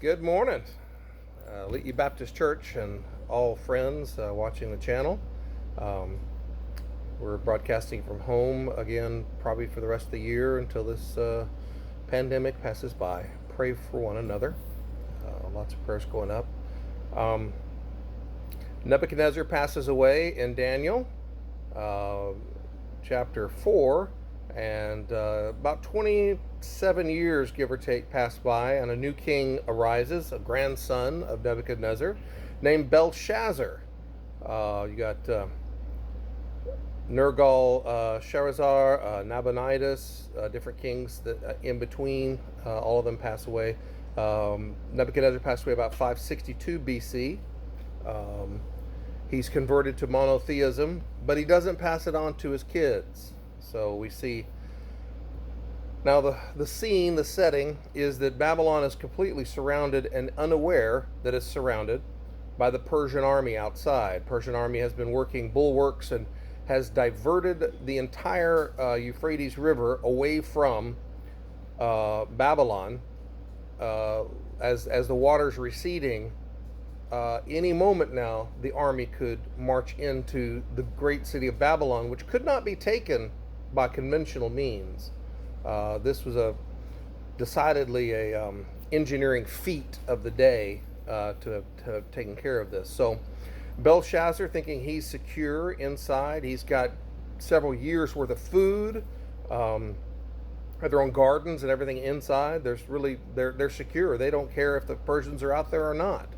Good morning, Lee Baptist Church and all friends watching the channel. Um, we're broadcasting from home again, probably for the rest of the year until this pandemic passes by. Pray for one another. Lots of prayers going up. Um, Nebuchadnezzar passes away in Daniel uh, chapter 4, and about 27 years, give or take, pass by, and a new king arises, a grandson of Nebuchadnezzar, named Belshazzar. You got Nergal, Sharazar, Nabonidus, different kings that in between. All of them pass away. Nebuchadnezzar passed away about 562 BC. He's converted to monotheism, but he doesn't pass it on to his kids. So we see now the scene, the setting is that Babylon is completely surrounded and unaware that it's surrounded by the Persian army outside. Persian army has been working bulwarks and has diverted the entire Euphrates River away from Babylon. As the water's receding, any moment now, the army could march into the great city of Babylon, which could not be taken by conventional means. This was decidedly a engineering feat of the day to have taken care of this. So Belshazzar, thinking he's secure inside, he's got several years worth of food, have their own gardens and everything inside. They're secure. They don't care if the Persians are out there or not.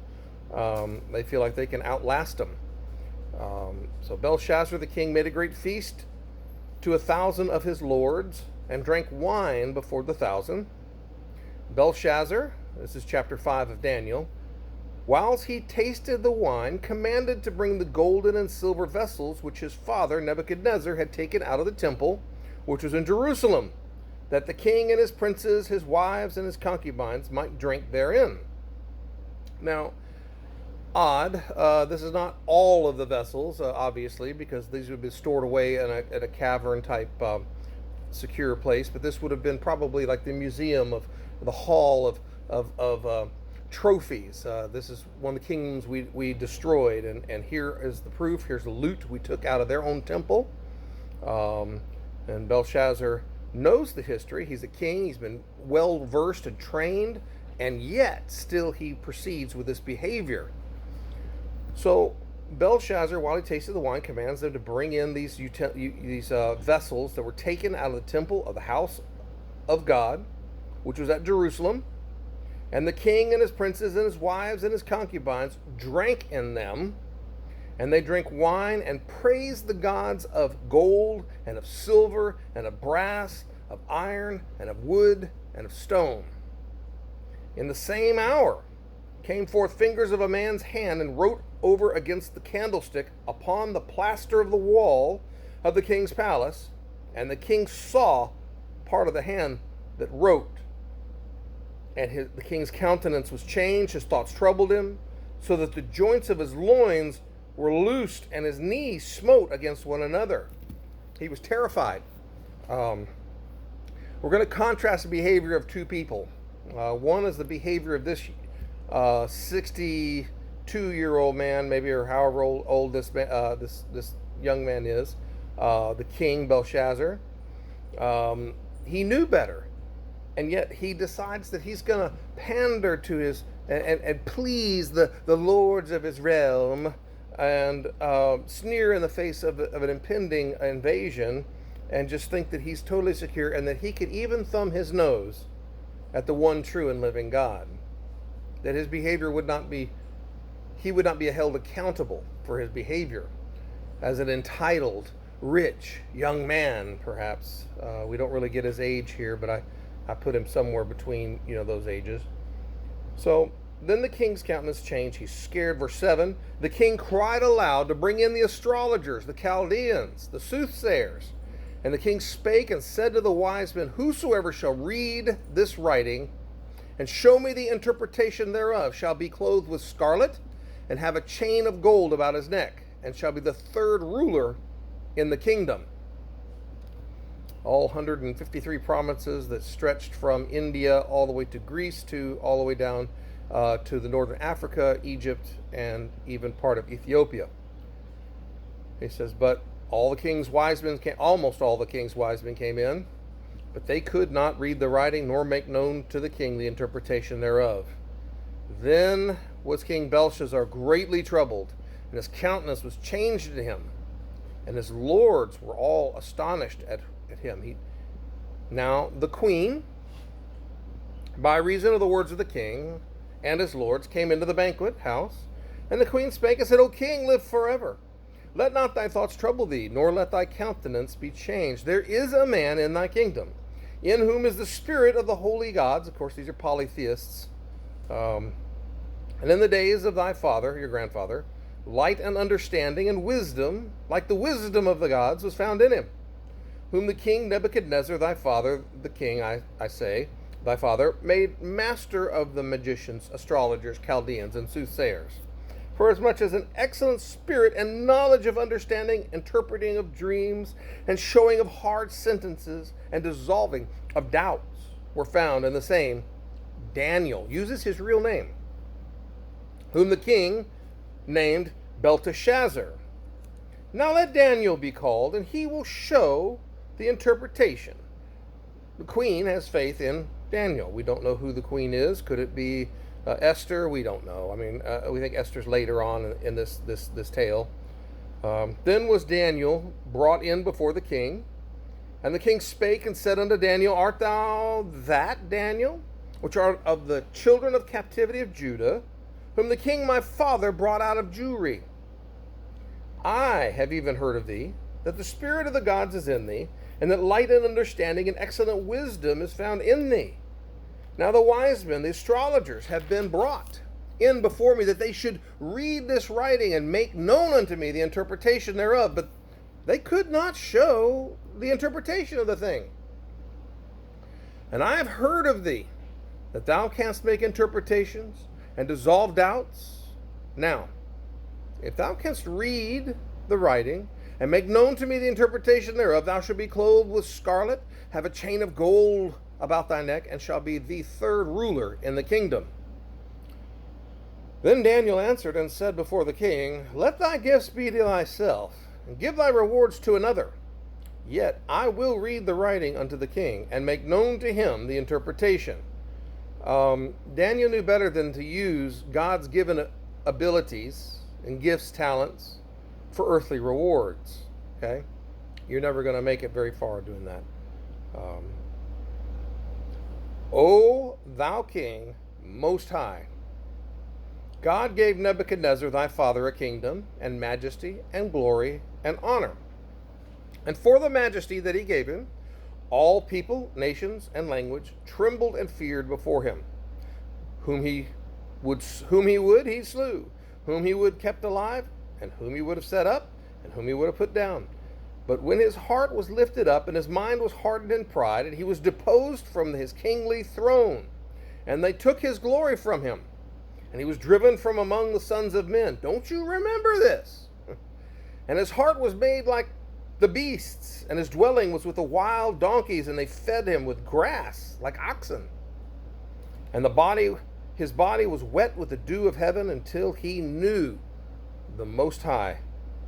They feel like they can outlast them. So Belshazzar the king made a great feast to 1,000 of his lords and drank wine before the 1,000. Belshazzar, this is chapter 5 of Daniel, whilst he tasted the wine, commanded to bring the golden and silver vessels which his father Nebuchadnezzar had taken out of the temple, which was in Jerusalem, that the king and his princes, his wives, and his concubines might drink therein. Now, odd. This is not all of the vessels, obviously, because these would be stored away in a cavern type secure place. But this would have been probably like the museum of the hall of trophies. This is one of the kingdoms we destroyed, and here is the proof. Here's the loot we took out of their own temple. And Belshazzar knows the history. He's a king. He's been well versed and trained, and yet still he proceeds with this behavior. So Belshazzar, while he tasted the wine, commands them to bring in these vessels that were taken out of the temple of the house of God, which was at Jerusalem. And the king and his princes and his wives and his concubines drank in them. And they drank wine and praised the gods of gold and of silver and of brass, of iron and of wood and of stone. In the same hour came forth fingers of a man's hand and wrote over against the candlestick upon the plaster of the wall of the king's palace. And the king saw part of the hand that wrote. And the king's countenance was changed, his thoughts troubled him, so that the joints of his loins were loosed and his knees smote against one another. He was terrified. We're going to contrast the behavior of two people. One is the behavior of this 62-year-old man, maybe, or however old this young man is, the king Belshazzar. He knew better, and yet he decides that he's going to pander to his and please the lords of his realm, and sneer in the face of an impending invasion, and just think that he's totally secure and that he could even thumb his nose at the one true and living God. That his behavior would not be held accountable for his behavior as an entitled, rich young man, perhaps. We don't really get his age here, but I put him somewhere between those ages. So then the king's countenance changed. He's scared. Verse 7, the king cried aloud to bring in the astrologers, the Chaldeans, the soothsayers. And the king spake and said to the wise men, whosoever shall read this writing and show me the interpretation thereof shall be clothed with scarlet and have a chain of gold about his neck, and shall be the third ruler in the kingdom. All 153 provinces that stretched from India all the way to Greece to all the way down to the northern Africa, Egypt, and even part of Ethiopia. He says, but almost all the king's wise men came in, but they could not read the writing, nor make known to the king the interpretation thereof. Then was King Belshazzar greatly troubled, and his countenance was changed to him, and his lords were all astonished at him. Now the queen, by reason of the words of the king and his lords, came into the banquet house, and the queen spake and said, O king, live forever. Let not thy thoughts trouble thee, nor let thy countenance be changed. There is a man in thy kingdom, in whom is the spirit of the holy gods. Of course, these are polytheists. And in the days of thy father, your grandfather, light and understanding and wisdom, like the wisdom of the gods, was found in him, whom the king Nebuchadnezzar, thy father, the king, I say, thy father, made master of the magicians, astrologers, Chaldeans, and soothsayers, for as much as an excellent spirit and knowledge of understanding, interpreting of dreams, and showing of hard sentences, and dissolving of doubts were found in the same. Daniel uses his real name, whom the king named Belteshazzar. Now let Daniel be called, and he will show the interpretation. The queen has faith in Daniel. We don't know who the queen is. Could it be Esther? We don't know. I mean, we think Esther's later on in this tale. Then was Daniel brought in before the king, and the king spake and said unto Daniel, Art thou that Daniel, which art of the children of captivity of Judah, whom the king my father brought out of Jewry? I have even heard of thee, that the spirit of the gods is in thee, and that light and understanding and excellent wisdom is found in thee. Now the wise men, the astrologers, have been brought in before me, that they should read this writing and make known unto me the interpretation thereof. But they could not show the interpretation of the thing. And I have heard of thee, that thou canst make interpretations and dissolve doubts. Now, if thou canst read the writing and make known to me the interpretation thereof, thou shalt be clothed with scarlet, have a chain of gold about thy neck, and shall be the third ruler in the kingdom. Then Daniel answered and said before the king, Let thy gifts be to thyself, and give thy rewards to another. Yet I will read the writing unto the king, and make known to him the interpretation. Daniel knew better than to use God's given abilities and gifts, talents, for earthly rewards. Okay? You're never going to make it very far doing that. O thou king, most high, God gave Nebuchadnezzar thy father a kingdom, and majesty, and glory, and honor. And for the majesty that he gave him, all people, nations, and language trembled and feared before him. Whom he would, he slew. Whom he would kept alive, and whom he would have set up, and whom he would have put down. But when his heart was lifted up, and his mind was hardened in pride, and he was deposed from his kingly throne, and they took his glory from him, and he was driven from among the sons of men. Don't you remember this? And his heart was made like the beasts, and his dwelling was with the wild donkeys, and they fed him with grass like oxen. And his body was wet with the dew of heaven, until he knew the Most High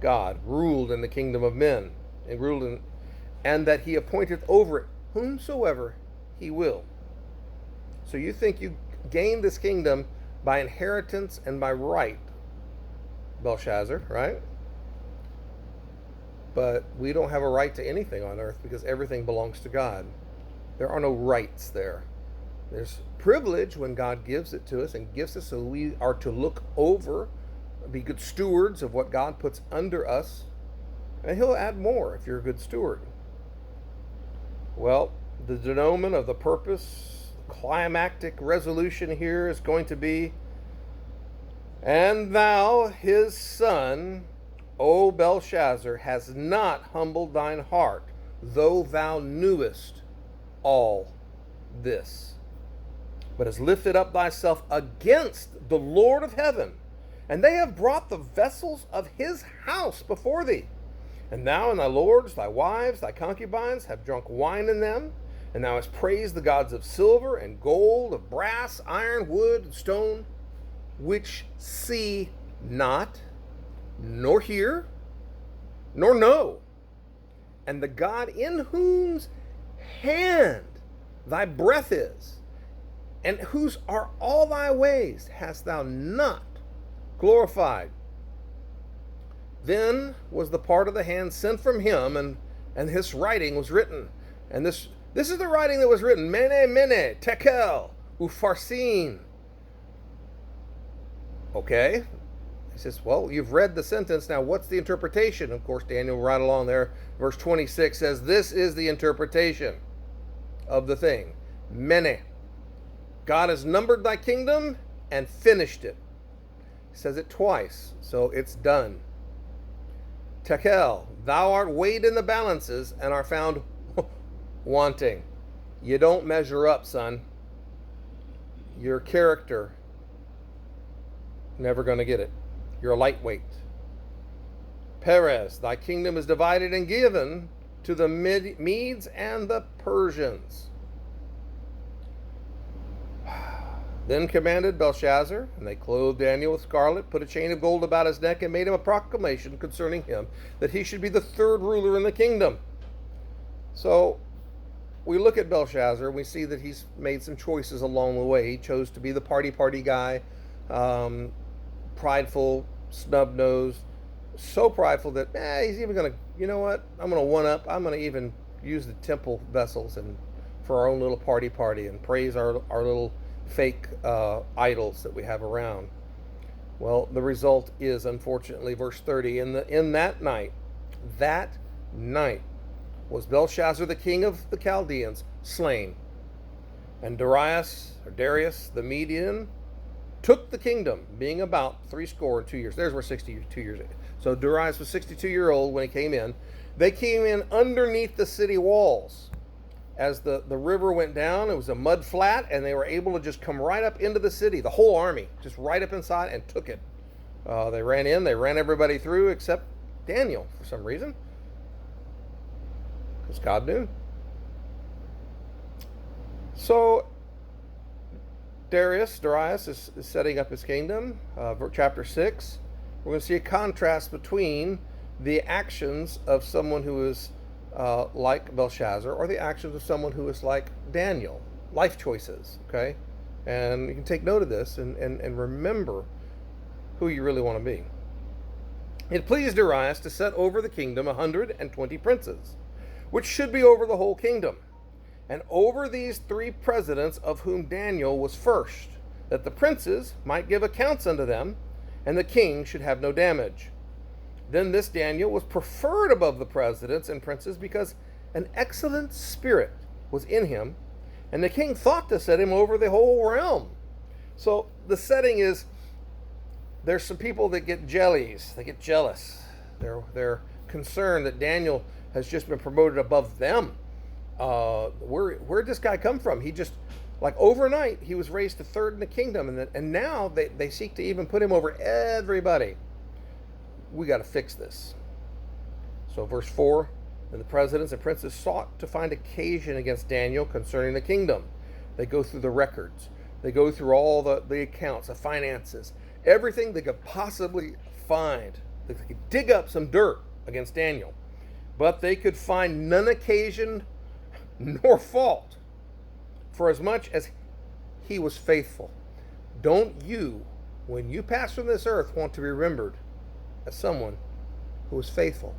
God ruled in the kingdom of men, and that he appointed over it whomsoever he will. So you think you gained this kingdom by inheritance and by right, Belshazzar, right? But we don't have a right to anything on earth, because everything belongs to God. There are no rights there. There's privilege when God gives it to us and gives us, so we are to look over, be good stewards of what God puts under us, and he'll add more if you're a good steward. Well, the denouement of the purpose, climactic resolution here is going to be, And thou, his son, O Belshazzar, hast not humbled thine heart, though thou knewest all this, but hast lifted up thyself against the Lord of heaven, and they have brought the vessels of his house before thee. And thou and thy lords, thy wives, thy concubines, have drunk wine in them, And thou hast praised the gods of silver and gold, of brass, iron, wood, and stone, which see not, nor hear, nor know. And the God in whose hand thy breath is, and whose are all thy ways, hast thou not glorified. Then was the part of the hand sent from him, and his writing was written. And this is the writing that was written: Mene, mene, tekel, upharsin. Okay. He says, well, you've read the sentence. Now, what's the interpretation? Of course, Daniel, right along there, verse 26 says, this is the interpretation of the thing. Mene. God has numbered thy kingdom and finished it. He says it twice, so it's done. Tekel, thou art weighed in the balances and are found wanting. You don't measure up, son. Your character, never going to get it. You're a lightweight. Perez, thy kingdom is divided and given to the Medes and the Persians. Then commanded Belshazzar, and they clothed Daniel with scarlet, put a chain of gold about his neck, and made him a proclamation concerning him, that he should be the third ruler in the kingdom. So we look at Belshazzar, and we see that he's made some choices along the way. He chose to be the party guy, prideful, snub-nosed, so prideful that he's even going to, you know what, I'm going to one-up. I'm going to even use the temple vessels and for our own little party and praise our little fake idols that we have around. Well, the result is, unfortunately, verse 30, in that night was Belshazzar, the king of the Chaldeans, slain, and Darius the Median took the kingdom, being about 62 years. There's where 62 years is. So Darius was 62-year-old when he came in. They came in underneath the city walls. As the river went down, it was a mud flat, and they were able to just come right up into the city, the whole army, just right up inside and took it. They ran in, they ran everybody through except Daniel for some reason, because God knew. So Darius is setting up his kingdom. Chapter 6, we're going to see a contrast between the actions of someone who is like Belshazzar, or the actions of someone who is like Daniel. Life choices, okay? And you can take note of this and remember who you really want to be. It pleased Darius to set over the kingdom 120 princes, which should be over the whole kingdom, and over these 3 presidents, of whom Daniel was first, that the princes might give accounts unto them, and the king should have no damage. Then this Daniel was preferred above the presidents and princes, because an excellent spirit was in him, and the king thought to set him over the whole realm. So the setting is, there's some people that get jellies, they get jealous. They're concerned that Daniel has just been promoted above them. Where'd this guy come from? He just, like overnight, he was raised to third in the kingdom, and now they seek to even put him over everybody. We got to fix this. So verse 4, and the presidents and princes sought to find occasion against Daniel concerning the kingdom. They go through the records. They go through all the accounts, the finances, everything they could possibly find. They could dig up some dirt against Daniel. But they could find none occasion nor fault, for as much as he was faithful. Don't you, when you pass from this earth, want to be remembered as someone who was faithful?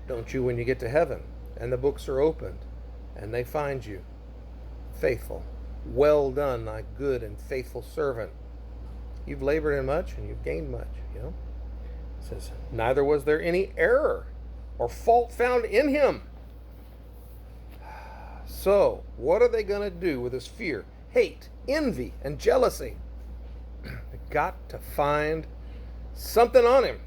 Don't you, when you get to heaven and the books are opened and they find you faithful? Well done, thy good and faithful servant. You've labored in much and you've gained much, you know. It says, neither was there any error or fault found in him. So, what are they going to do with this fear, hate, envy, and jealousy? They've got to find something on him.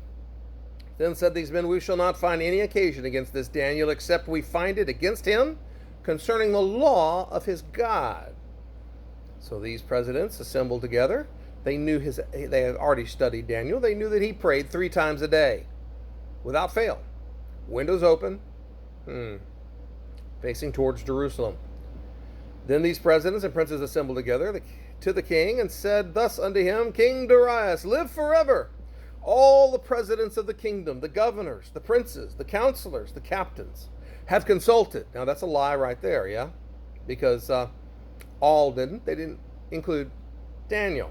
Then said these men, we shall not find any occasion against this Daniel, except we find it against him concerning the law of his God. So these presidents assembled together. They had already studied Daniel. They knew that he prayed 3 times a day, without fail. Windows open. facing towards Jerusalem. Then these presidents and princes assembled together to the king and said thus unto him, King Darius, live forever. All the presidents of the kingdom, the governors, the princes, the counselors, the captains, have consulted. Now that's a lie right there, yeah? Because all didn't. They didn't include Daniel.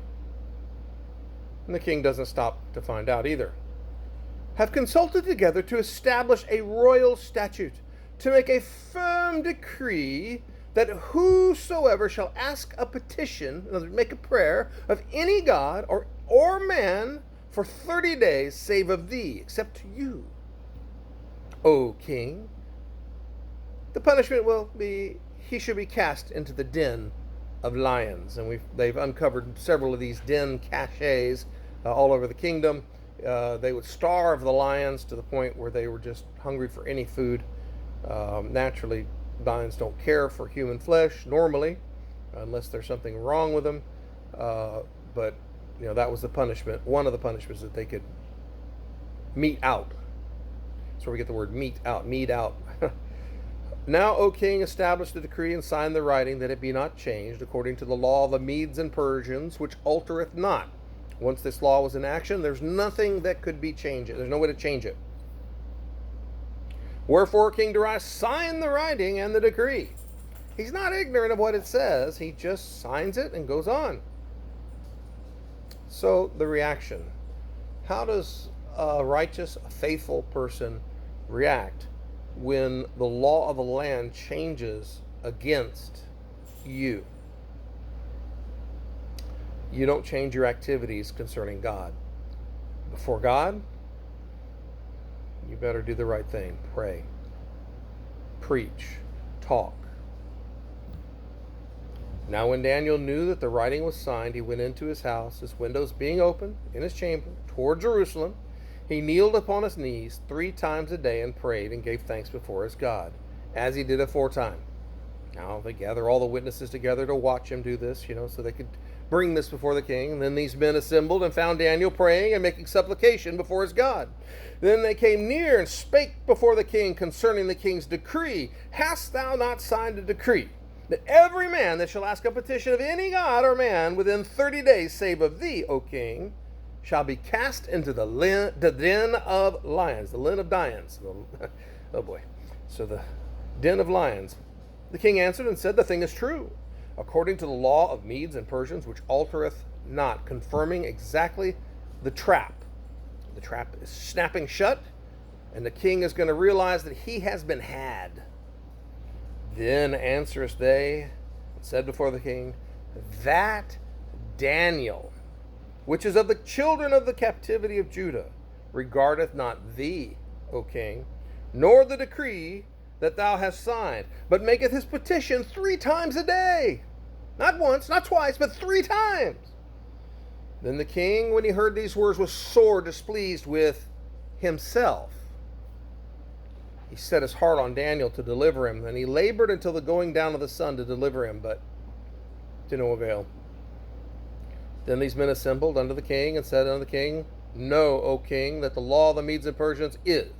And the king doesn't stop to find out either. Have consulted together to establish a royal statute, to make a firm decree that whosoever shall ask a petition, in other words, make a prayer of any god or man for 30 days, save of thee, except to you, O king, the punishment will be he should be cast into the den of lions. And they've uncovered several of these den caches all over the kingdom. They would starve the lions to the point where they were just hungry for any food. Naturally, lions don't care for human flesh normally, unless there's something wrong with them. But that was the punishment. One of the punishments that they could mete out. That's where we get the word mete out. Now, O king, establish the decree and sign the writing, that it be not changed, according to the law of the Medes and Persians, which altereth not. Once this law was in action, there's nothing that could be changed. There's no way to change it. Wherefore King Darius signed the writing and the decree. He's not ignorant of what it says. He just signs it and goes on. So the reaction. How does a righteous, faithful person react when the law of the land changes against you? You don't change your activities concerning God. Before God, you better do the right thing. Pray, preach, talk. Now when Daniel knew that the writing was signed, he went into his house, his windows being open, in his chamber, toward Jerusalem. He kneeled upon his knees 3 times a day and prayed and gave thanks before his God, as he did aforetime. Now they gather all the witnesses together to watch him do this, so they could bring this before the king. And then these men assembled and found Daniel praying and making supplication before his God. Then they came near and spake before the king concerning the king's decree. Hast thou not signed a decree, that every man that shall ask a petition of any god or man within 30 days, save of thee, O king, shall be cast into the den of lions, the den of lions. Oh boy. So the den of lions. The king answered and said, the thing is true, according to the law of Medes and Persians, which altereth not, confirming exactly the trap. The trap is snapping shut, and the king is going to realize that he has been had. Then answerest they, and said before the king, that Daniel, which is of the children of the captivity of Judah, regardeth not thee, O king, nor the decree that thou hast signed, but maketh his petition 3 times a day. Not once, not twice, but 3 times. Then the king, when he heard these words, was sore displeased with himself. He set his heart on Daniel to deliver him, and he labored until the going down of the sun to deliver him, but to no avail. Then these men assembled unto the king and said unto the king, Know, O king, that the law of the Medes and Persians is,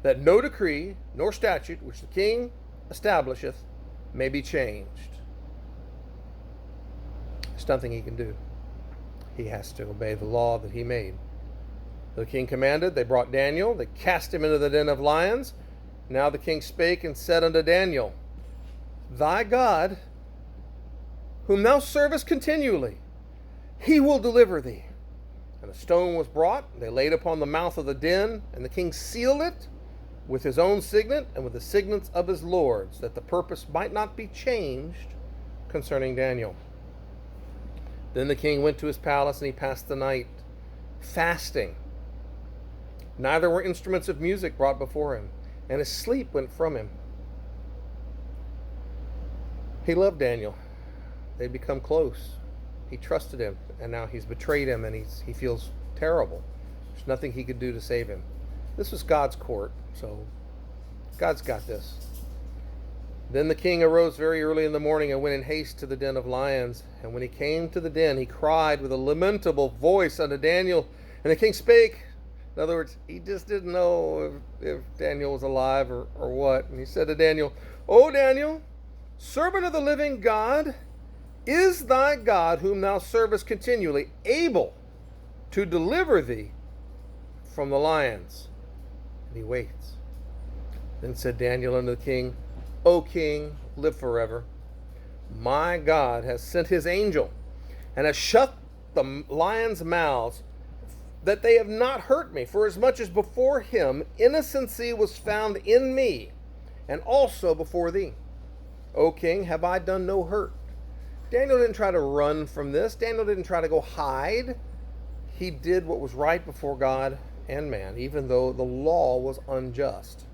that no decree nor statute which the king establisheth may be changed. There's nothing he can do. He has to obey the law that he made. The king commanded, they brought Daniel, they cast him into the den of lions. Now the king spake and said unto Daniel, Thy God, whom thou servest continually, he will deliver thee. And a stone was brought, they laid upon the mouth of the den, and the king sealed it with his own signet and with the signets of his lords, that the purpose might not be changed concerning Daniel. Then the king went to his palace, and he passed the night fasting. Neither were instruments of music brought before him, and his sleep went from him. He loved Daniel. They'd become close. He trusted him, and now he's betrayed him, and he feels terrible. There's nothing he could do to save him. This was God's court, so God's got this. Then the king arose very early in the morning and went in haste to the den of lions. And when he came to the den, he cried with a lamentable voice unto Daniel. And the king spake. In other words, he just didn't know if Daniel was alive or what. And he said to Daniel, O Daniel, servant of the living God, is thy God, whom thou servest continually, able to deliver thee from the lions? And he waits. Then said Daniel unto the king, O king, live forever. My God has sent his angel, and has shut the lions' mouths, that they have not hurt me, for as much as before him innocency was found in me, and also before thee. O king, have I done no hurt? Daniel didn't try to run from this. Daniel didn't try to go hide. He did what was right before God and man, even though the law was unjust.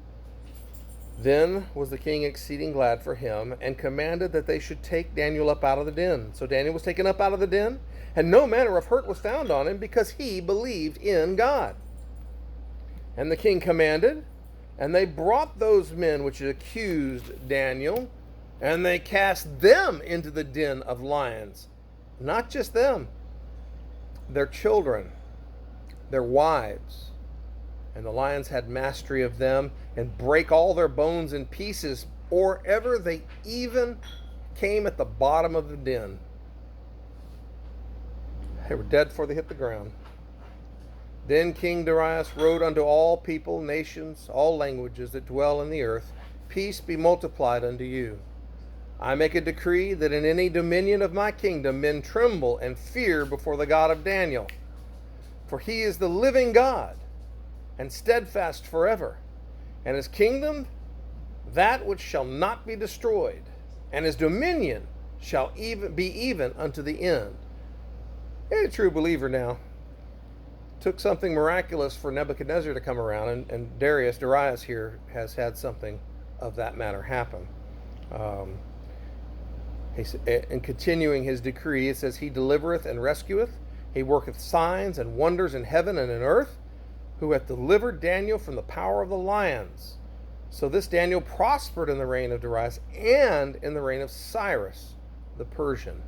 Then was the king exceeding glad for him, and commanded that they should take Daniel up out of the den. So Daniel was taken up out of the den, and no manner of hurt was found on him, because he believed in God. And the king commanded, and they brought those men which had accused Daniel, and they cast them into the den of lions. Not just them, their children, their wives. And the lions had mastery of them, and brake all their bones in pieces, or ever they even came at the bottom of the den. They were dead before they hit the ground. Then King Darius wrote unto all people, nations, all languages that dwell in the earth, peace be multiplied unto you. I make a decree that in any dominion of my kingdom men tremble and fear before the God of Daniel. For he is the living God, and steadfast forever. And his kingdom, that which shall not be destroyed, and his dominion shall be even unto the end. You're a true believer now. Took something miraculous for Nebuchadnezzar to come around, and Darius here has had something of that matter happen. In continuing his decree, it says, he delivereth and rescueth, he worketh signs and wonders in heaven and in earth, who hath delivered Daniel from the power of the lions. So this Daniel prospered in the reign of Darius and in the reign of Cyrus the Persian.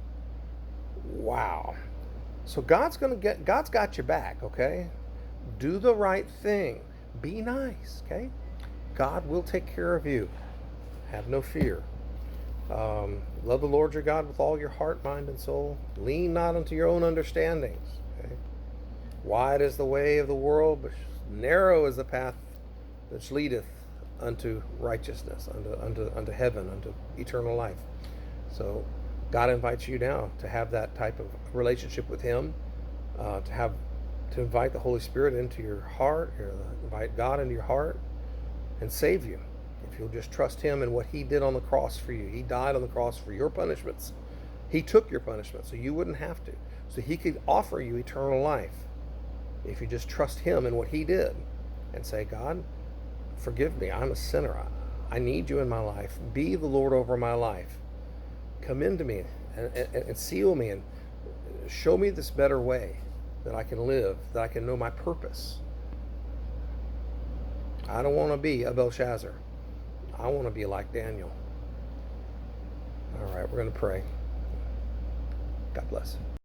Wow. So God's got your back, okay? Do the right thing. Be nice, okay? God will take care of you. Have no fear. Love the Lord your God with all your heart, mind, and soul. Lean not unto your own understandings. Okay? Wide is the way of the world, but narrow is the path which leadeth unto righteousness, unto heaven, unto eternal life. So God invites you now to have that type of relationship with him, to invite the Holy Spirit into your heart, or invite God into your heart and save you. If you'll just trust him and what he did on the cross for you. He died on the cross for your punishments. He took your punishment so you wouldn't have to. So he could offer you eternal life if you just trust him and what he did and say, God, forgive me. I'm a sinner. I need you in my life. Be the Lord over my life. Come into me and seal me and show me this better way that I can live, that I can know my purpose. I don't want to be a Belshazzar. I want to be like Daniel. All right, we're going to pray. God bless.